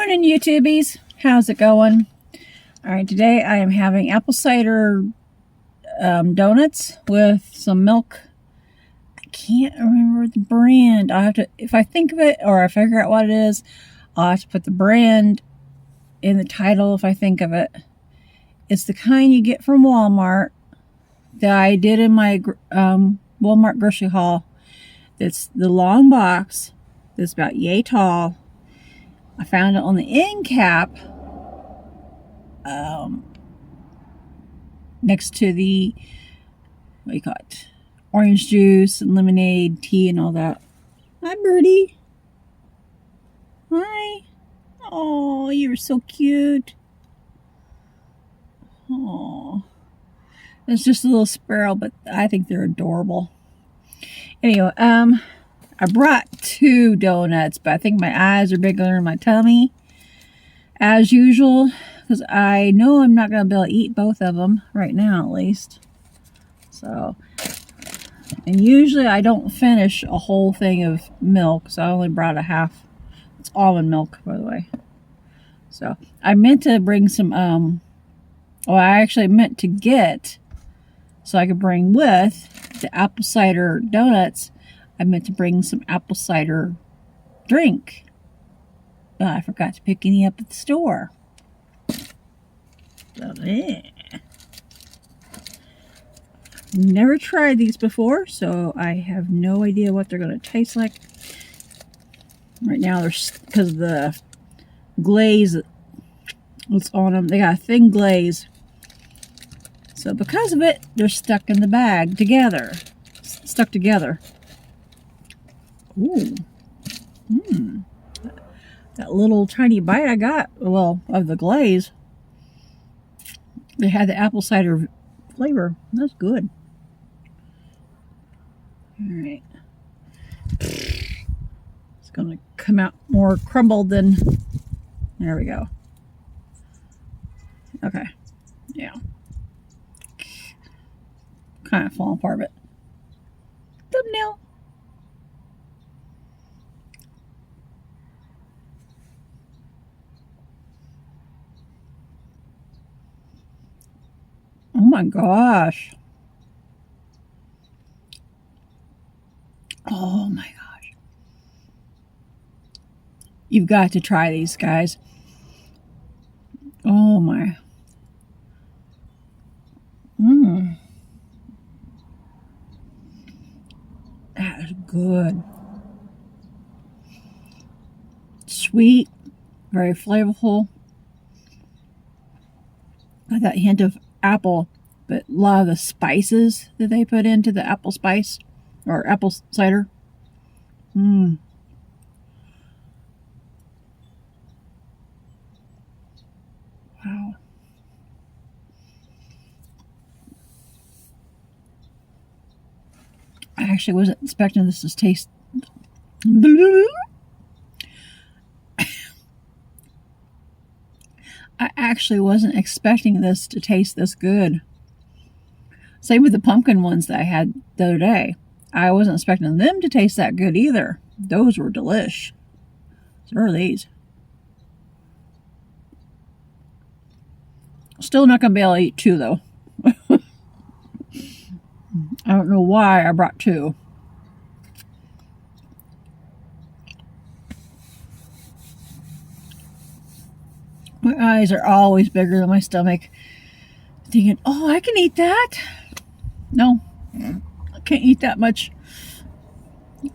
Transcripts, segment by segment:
Morning, YouTubies. How's it going? All right, today I am having apple cider donuts with some milk. I can't remember the brand. I'll have to, if I think of it or I figure out what it is, I'll have to put the brand in the title if I think of it. It's the kind you get from Walmart that I did in my Walmart grocery haul. It's the long box that's about yay tall. I found it on the end cap next to the, what do you call it, orange juice and lemonade, tea and all that. Hi, birdie. Hi. Oh, you're so cute. Oh, it's just a little sparrow, but I think they're adorable. Anyway, I brought 2 donuts, but I think my eyes are bigger than my tummy, as usual, because I know I'm not going to be able to eat both of them right now, at least. So, and usually I don't finish a whole thing of milk, so I only brought a half. It's almond milk, by the way. So, I meant to bring some, I actually meant to get, so I could bring with the apple cider donuts, I meant to bring some apple cider drink. I forgot to pick any up at the store. So, never tried these before, so I have no idea what they're going to taste like. Right now, because of the glaze that's on them, they got a thin glaze. So because of it, they're stuck in the bag together. Stuck together. Ooh. That little tiny bite I got, well, of the glaze, they had the apple cider flavor. That's good. Alright. It's going to come out more crumbled than... There we go. Okay. Yeah. Kind of falling apart, but... Thumbnail. Oh my gosh. Oh my gosh. You've got to try these, guys. Oh my. That is good. Sweet, very flavorful. Got that hint of apple, but a lot of the spices that they put into the apple spice or apple cider. Wow. I actually wasn't expecting this to taste. I actually wasn't expecting this to taste this good. Same with the pumpkin ones that I had the other day. I wasn't expecting them to taste that good either. Those were delish. So are these. Still not going to be able to eat 2 though. I don't know why I brought 2. My eyes are always bigger than my stomach. Thinking, oh, I can eat that. No, I can't eat that much. I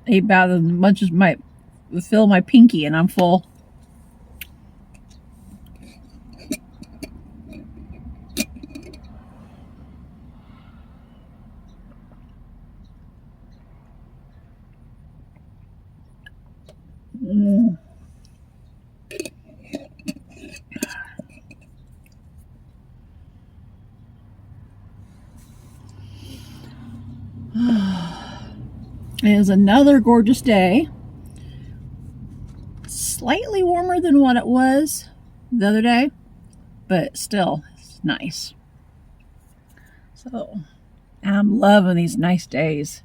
ate about as much as might fill my pinky and I'm full. It is another gorgeous day. Slightly warmer than what it was the other day, but still it's nice. So I'm loving these nice days.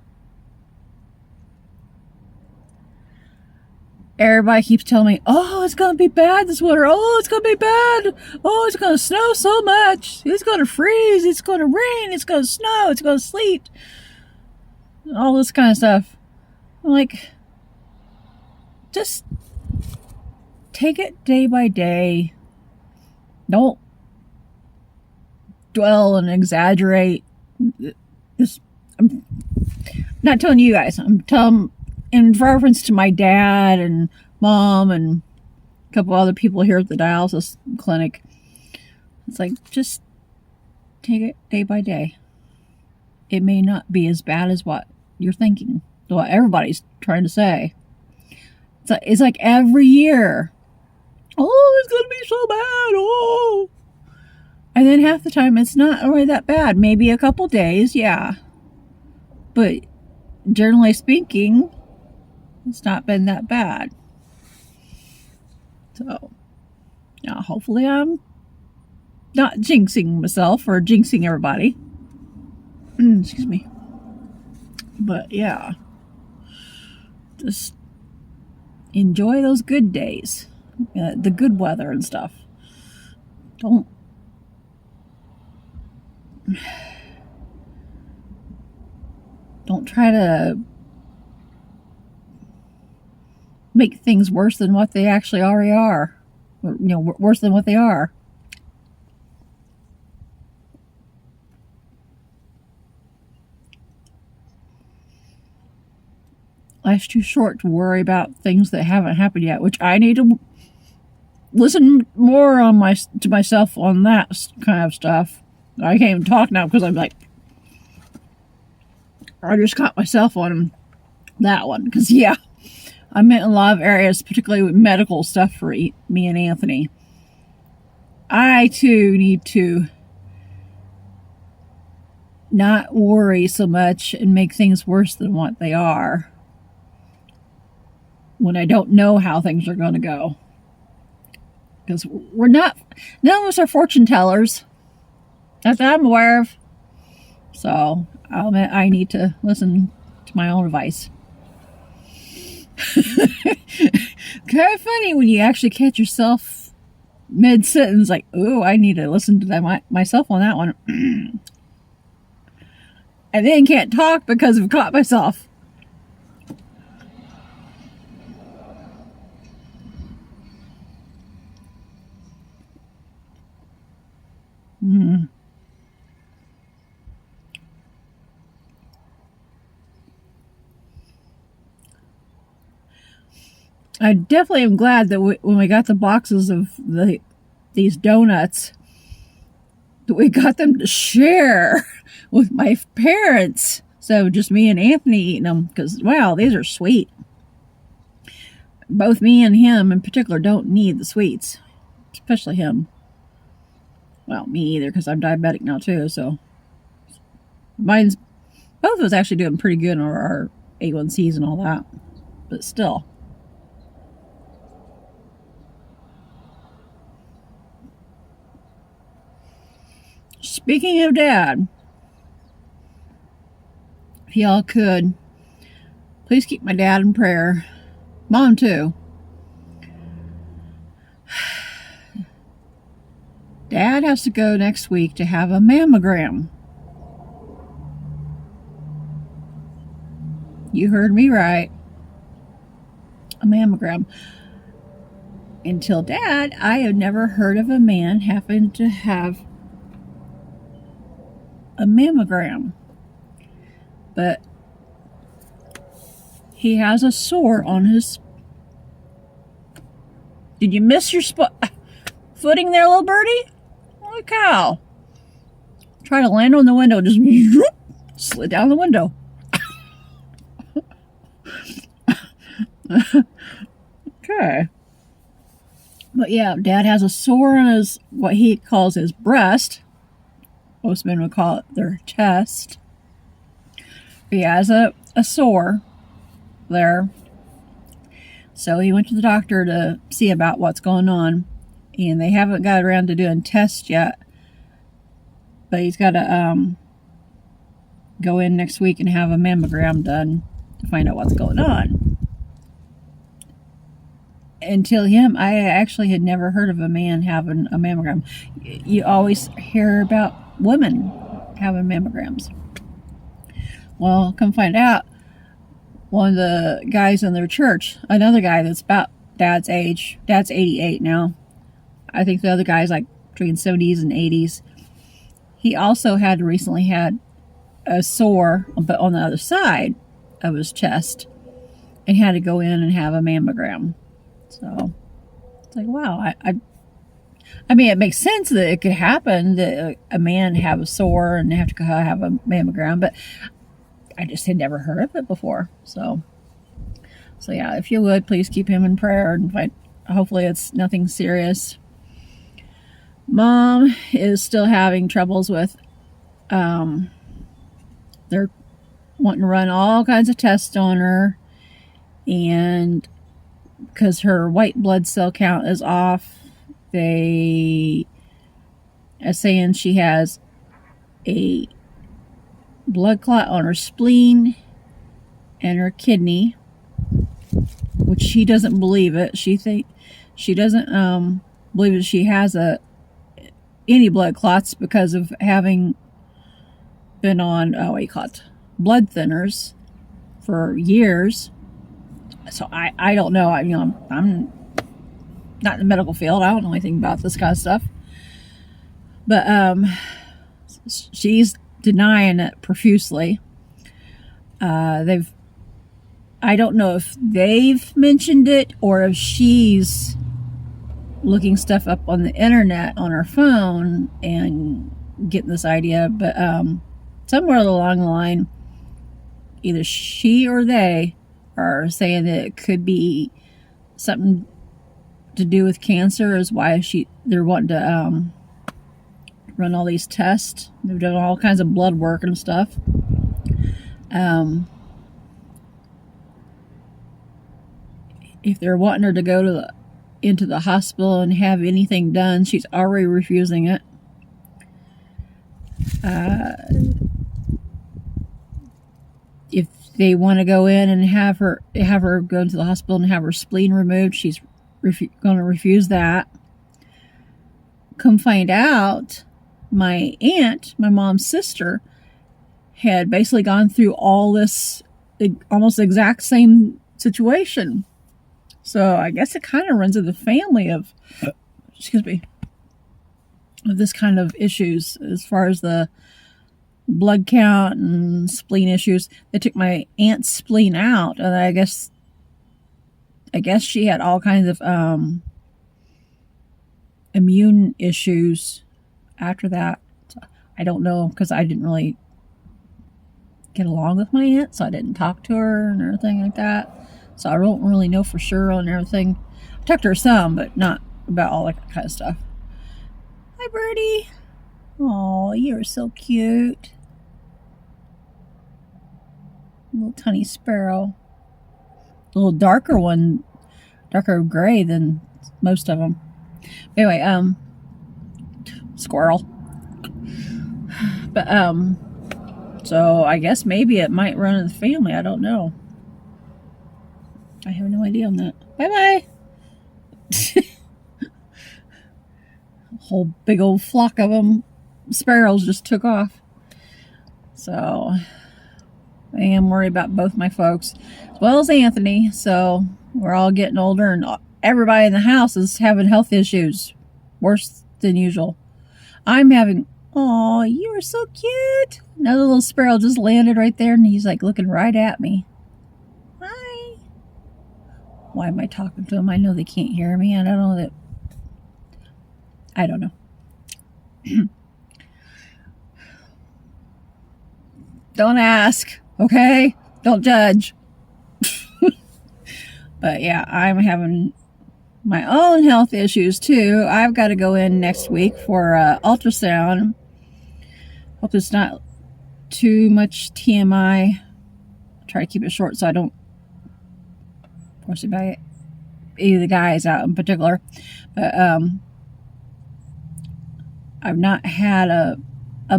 everybody keeps telling me, oh, it's going to be bad this winter. Oh, it's going to be bad. Oh, it's going to snow so much. It's going to freeze. It's going to rain. It's going to snow. It's going to sleet. All this kind of stuff. I'm like, just take it day by day. Don't dwell and exaggerate. I'm not telling you guys. I'm telling in reference to my dad and mom and a couple other people here at the dialysis clinic. It's like, just take it day by day. It may not be as bad as what you're thinking, what everybody's trying to say. It's like every year, oh, it's going to be so bad, oh. And then half the time, it's not really that bad. Maybe a couple days, yeah. But generally speaking, it's not been that bad. So, yeah, hopefully I'm not jinxing myself or jinxing everybody. Excuse me. But, yeah. Just enjoy those good days. The good weather and stuff. Don't try to make things worse than what they actually already are. Or, worse than what they are. Life's too short to worry about things that haven't happened yet, which I need to listen more to myself on that kind of stuff. I can't even talk now because I'm like, I just caught myself on that one. Because, yeah, I'm in a lot of areas, particularly with medical stuff for me and Anthony. I, too, need to not worry so much and make things worse than what they are when I don't know how things are going to go. Because none of us are fortune tellers. That I'm aware of. So, I'll admit I need to listen to my own advice. Kind of funny when you actually catch yourself mid-sentence, like, ooh, I need to listen to myself on that one. And then can't talk because I've caught myself. I definitely am glad that when we got the boxes of these donuts, that we got them to share with my parents. So just me and Anthony eating them, because, wow, these are sweet. Both me and him in particular don't need the sweets, especially him. Well, me either, because I'm diabetic now too, so both of us actually doing pretty good on our A1Cs and all that, but still. Speaking of Dad, if y'all could, please keep my dad in prayer. Mom, too. Dad has to go next week to have a mammogram. You heard me right. A mammogram. Until Dad, I have never heard of a man having to have a mammogram. But he has a sore on his... Did you miss your footing there, little birdie? Holy cow. Try to land on the window, just slid down the window. Okay. But yeah, Dad has a sore on his, what he calls his breast. Most men would call it their chest. He has a sore there. So he went to the doctor to see about what's going on. And they haven't got around to doing tests yet. But he's got to go in next week and have a mammogram done to find out what's going on. until him, I actually had never heard of a man having a mammogram. You always hear about women having mammograms. Well, come find out, one of the guys in their church, another guy that's about Dad's age, Dad's 88 now. I think the other guy's like between 70s and 80s. He also had recently had a sore, but on the other side of his chest, and had to go in and have a mammogram. So it's like, wow. I mean, it makes sense that it could happen that a man have a sore and have to go have a mammogram, but I just had never heard of it before. So yeah, if you would, please keep him in prayer, and hopefully it's nothing serious. Mom is still having troubles with, they're wanting to run all kinds of tests on her, and because her white blood cell count is off, they are saying she has a blood clot on her spleen and her kidney, which she doesn't believe it. She doesn't believe that she has any blood clots because of having been on blood thinners for years. So I don't know. I'm not in the medical field. I don't know anything about this kind of stuff. But she's denying it profusely. I don't know if they've mentioned it or if she's looking stuff up on the internet on her phone and getting this idea. But somewhere along the line, either she or they are saying that it could be something to do with cancer, is why they're wanting to run all these tests. They've done all kinds of blood work and stuff. If they're wanting her to go into the hospital and have anything done, she's already refusing it. If they want to go in and have her go into the hospital and have her spleen removed, she's going to refuse that. Come find out, my aunt, my mom's sister, had basically gone through all this almost exact same situation. So I guess it kind of runs in the family of this kind of issues as far as the blood count and spleen issues. They took my aunt's spleen out, and I guess she had all kinds of immune issues after that. So I don't know, because I didn't really get along with my aunt, so I didn't talk to her and everything like that. So I don't really know for sure on everything. I talked to her some, but not about all that kind of stuff. Hi, Birdie. Oh, you're so cute. Little tiny sparrow. A little darker one, darker gray than most of them. Anyway, squirrel. But, so I guess maybe it might run in the family. I don't know. I have no idea on that. Bye-bye. A whole big old flock of them, sparrows, just took off. So I am worried about both my folks, as well as Anthony. So we're all getting older, and everybody in the house is having health issues, worse than usual. I'm having, oh, you are so cute. Another little sparrow just landed right there, and he's like looking right at me. Hi. Why am I talking to him? I know they can't hear me. I don't know. Don't ask, okay? Don't judge. But yeah, I'm having my own health issues too. I've got to go in next week for ultrasound. Hope it's not too much TMI. Try to keep it short so I don't force it by either of the guys out in particular. But I've not had a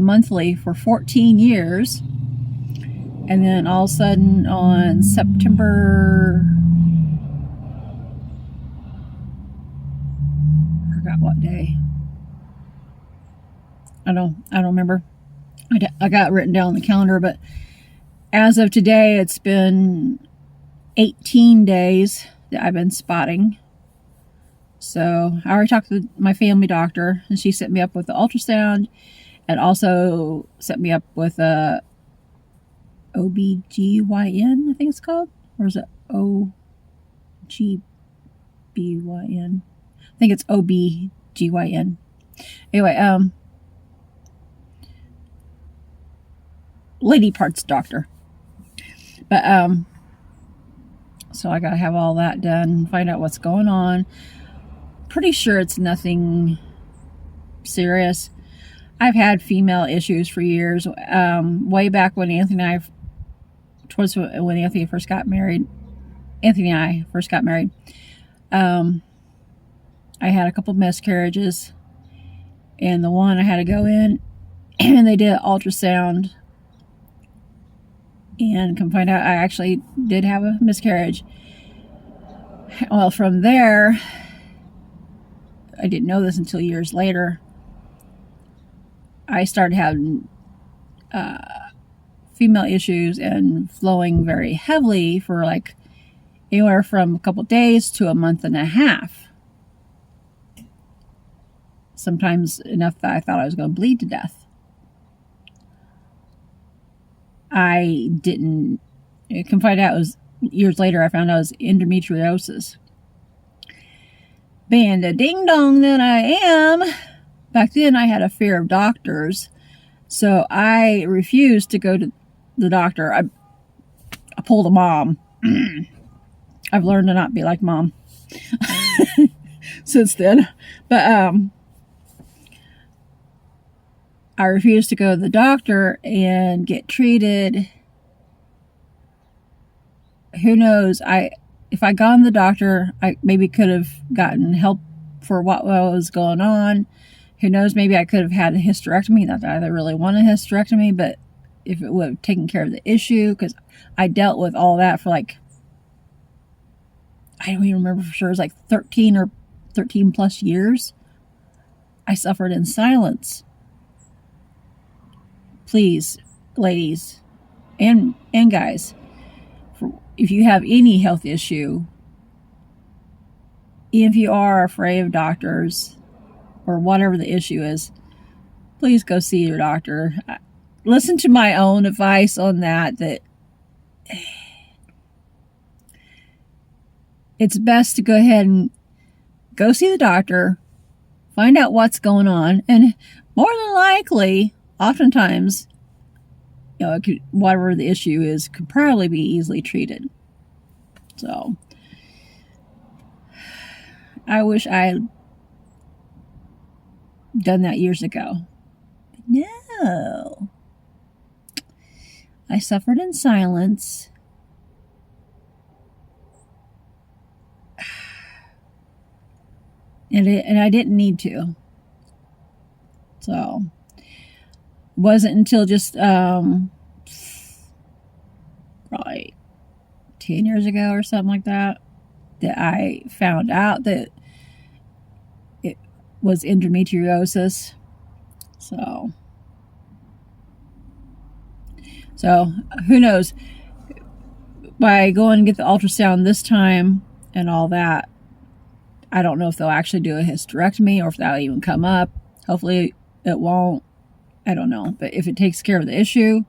monthly for 14 years. And then all of a sudden on September forgot what day. I don't remember. I got it written down on the calendar, but as of today, it's been 18 days that I've been spotting. So I already talked to my family doctor, and she set me up with the ultrasound and also set me up with a OBGYN, I think it's called. Or is it OGBYN? I think it's OBGYN. Anyway, lady parts doctor. But, so I gotta have all that done, find out what's going on. Pretty sure it's nothing serious. I've had female issues for years. Way back when Anthony and I, towards when Anthony first got married, I had a couple miscarriages, and the one I had to go in and they did an ultrasound and come find out I actually did have a miscarriage. Well, from there, I didn't know this until years later, I started having female issues and flowing very heavily for like anywhere from a couple days to a month and a half. Sometimes enough that I thought I was going to bleed to death. I didn't. I can find out it was years later. I found out it was endometriosis. Being the ding dong that I am, back then I had a fear of doctors, so I refused to go to the doctor. I pulled a mom. I've learned to not be like mom since then, but I refused to go to the doctor and get treated. Who knows? If I got to the doctor, I maybe could have gotten help for what was going on. Who knows? Maybe I could have had a hysterectomy. Not that I really want a hysterectomy, but if it would have taken care of the issue, because I dealt with all that for like, I don't even remember for sure. It was like 13 or 13 plus years. I suffered in silence. Please, ladies and guys, if you have any health issue, even if you are afraid of doctors or whatever the issue is, please go see your doctor. Listen to my own advice on that it's best to go ahead and go see the doctor, find out what's going on, and more than likely, oftentimes, whatever the issue is could probably be easily treated. So, I wish I had done that years ago. But no. I suffered in silence. And I didn't need to. So, it wasn't until just probably 10 years ago or something like that I found out that it was endometriosis. So who knows? By going and get the ultrasound this time and all that, I don't know if they'll actually do a hysterectomy or if that'll even come up. Hopefully it won't. I don't know. But if it takes care of the issue,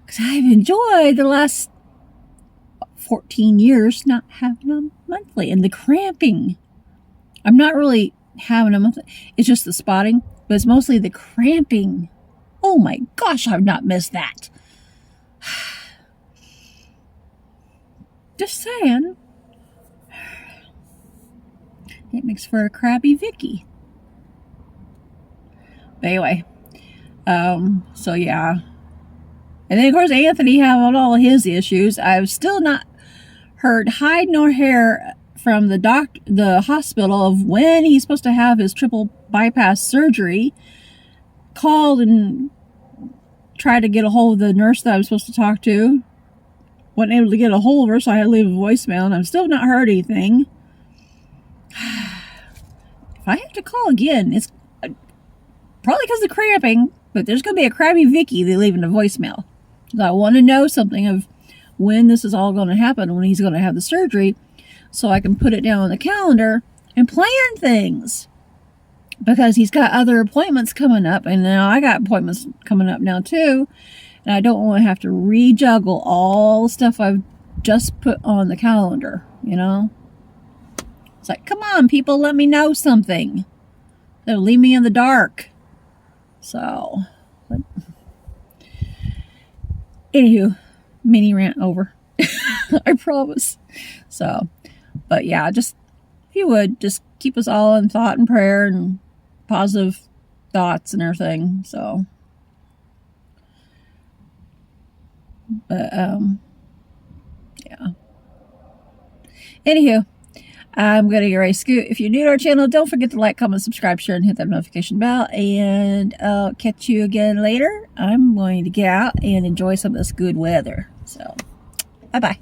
because I've enjoyed the last 14 years not having a monthly. And the cramping. I'm not really having a monthly. It's just the spotting. But it's mostly the cramping. Oh my gosh, I've not missed that. Just saying. It makes for a crabby Vicky. But anyway. So yeah. And then of course Anthony having all of his issues. I've still not heard hide nor hair from the hospital of when he's supposed to have his triple bypass surgery. Called and tried to get a hold of the nurse that I was supposed to talk to. Wasn't able to get a hold of her, so I had to leave a voicemail, and I've still not heard anything. I have to call again. It's probably because of cramping, but there's going to be a crabby Vicky they leave in the voicemail. I want to know something of when this is all going to happen, when he's going to have the surgery, so I can put it down on the calendar and plan things. Because he's got other appointments coming up, and now I got appointments coming up now too, and I don't want to have to rejuggle all the stuff I've just put on the calendar, you know? It's like, come on, people, let me know something. They'll leave me in the dark. So, but, anywho, mini rant over. I promise. So, but yeah, just, if you would, just keep us all in thought and prayer and positive thoughts and everything. So, but, yeah. Anywho, I'm going to get ready to scoot. If you're new to our channel, don't forget to like, comment, subscribe, share, and hit that notification bell. And I'll catch you again later. I'm going to get out and enjoy some of this good weather. So, bye-bye.